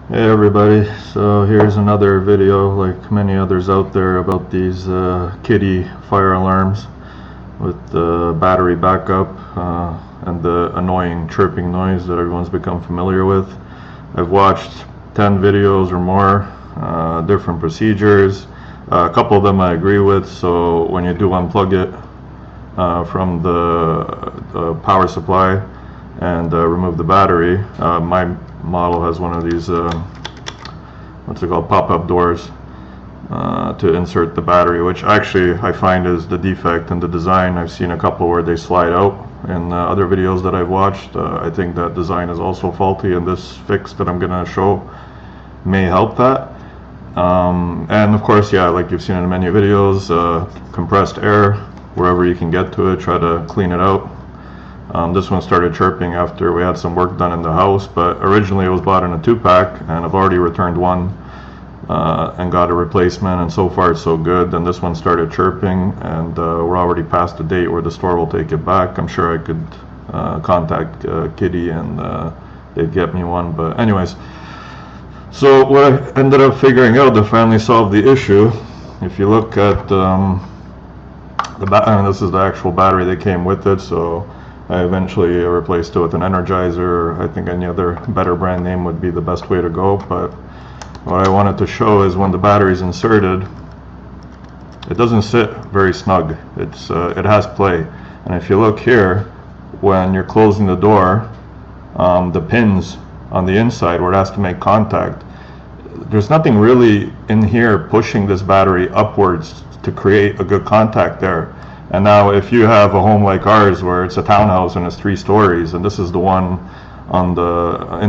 Hey everybody, so here's another video like many others out there about these kiddie fire alarms with the battery backup and the annoying chirping noise that everyone's become familiar with. I've watched 10 videos or more, different procedures. A couple of them I agree with, so when you do unplug it from the power supply and remove the battery, my model has one of these what's it called, pop-up doors to insert the battery, which actually I find is the defect in the design. I've seen a couple where they slide out in other videos that I've watched. I think that design is also faulty, and this fix that I'm going to show may help that. And of course, yeah, like you've seen in many videos, compressed air wherever you can get to it, try to clean it out. This one started chirping after we had some work done in the house, but originally it was bought in a 2-pack, and I've already returned one and got a replacement, and so far it's so good. Then this one started chirping, and we're already past the date where the store will take it back. I'm sure I could contact Kitty and they'd get me one, but anyways. So what I ended up figuring out to finally solve the issue, if you look at this is the actual battery that came with it, so I eventually replaced it with an Energizer. I think any other better brand name would be the best way to go, but what I wanted to show is when the battery is inserted, it doesn't sit very snug. It has play, and if you look here, when you're closing the door, the pins on the inside where it has to make contact, there's nothing really in here pushing this battery upwards to create a good contact there. And now if you have a home like ours where it's a townhouse and it's 3 stories, and this is the one in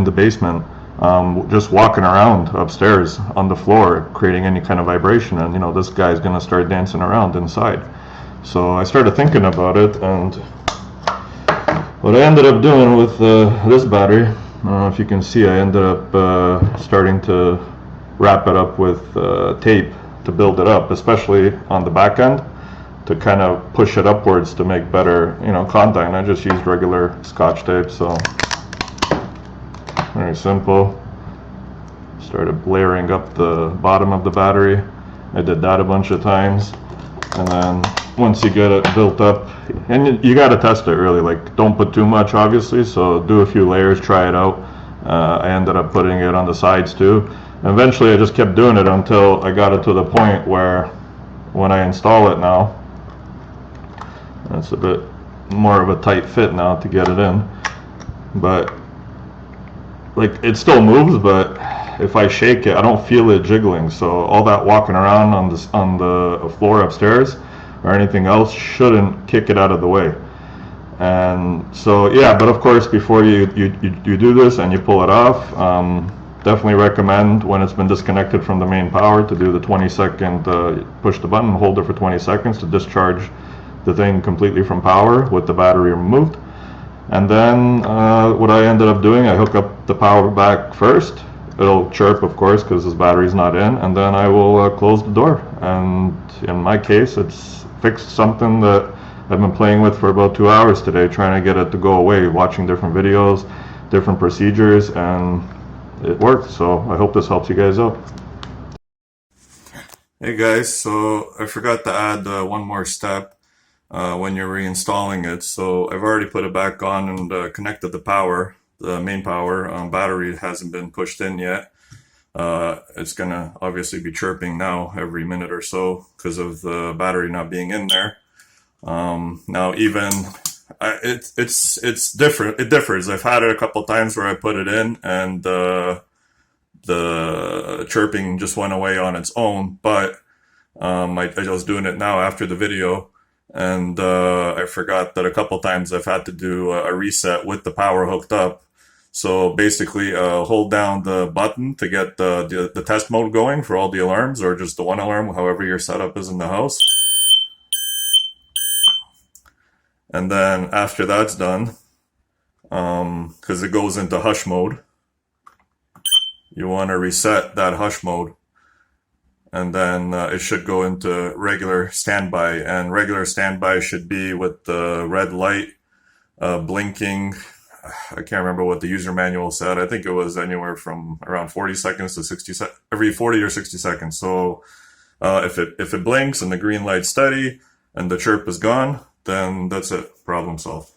the basement, just walking around upstairs on the floor creating any kind of vibration, and this guy's gonna start dancing around inside. So I started thinking about it, and what I ended up doing with this battery, if you can see, I ended up starting to wrap it up with tape to build it up, especially on the back end, to kind of push it upwards to make better, contact. And I just used regular Scotch tape, so very simple. Started layering up the bottom of the battery. I did that a bunch of times, and then once you get it built up, and you got to test it really, like don't put too much obviously, so do a few layers, try it out. I ended up putting it on the sides too, and eventually I just kept doing it until I got it to the point where when I install it now, it's a bit more of a tight fit now to get it in, but like it still moves, but if I shake it I don't feel it jiggling, so all that walking around on the floor upstairs or anything else shouldn't kick it out of the way. And so yeah, but of course before you do this and you pull it off, definitely recommend when it's been disconnected from the main power to do the 20-second push the button, hold it for 20 seconds to discharge the thing completely from power with the battery removed. And then what I ended up doing, I hook up the power back first. It'll chirp, of course, because this battery's not in, and then I will close the door. And in my case, it's fixed something that I've been playing with for about 2 hours today, trying to get it to go away, watching different videos, different procedures, and it worked. So I hope this helps you guys out. Hey guys, so I forgot to add one more step when you're reinstalling it. So I've already put it back on and connected the power, the main power. Battery hasn't been pushed in yet. It's gonna obviously be chirping now every minute or so because of the battery not being in there. Now even it's different. It differs. I've had it a couple times where I put it in and the chirping just went away on its own. But I was doing it now after the video, and I forgot that a couple times I've had to do a reset with the power hooked up. So basically, hold down the button to get the test mode going for all the alarms, or just the one alarm, however your setup is in the house. And then after that's done, because it goes into hush mode, you want to reset that hush mode, and then it should go into regular standby. And regular standby should be with the red light blinking I can't remember what the user manual said. I think it was anywhere from around 40 seconds to 60 every 40 or 60 seconds. So if it blinks and the green light's steady and the chirp is gone, then that's it. Problem solved.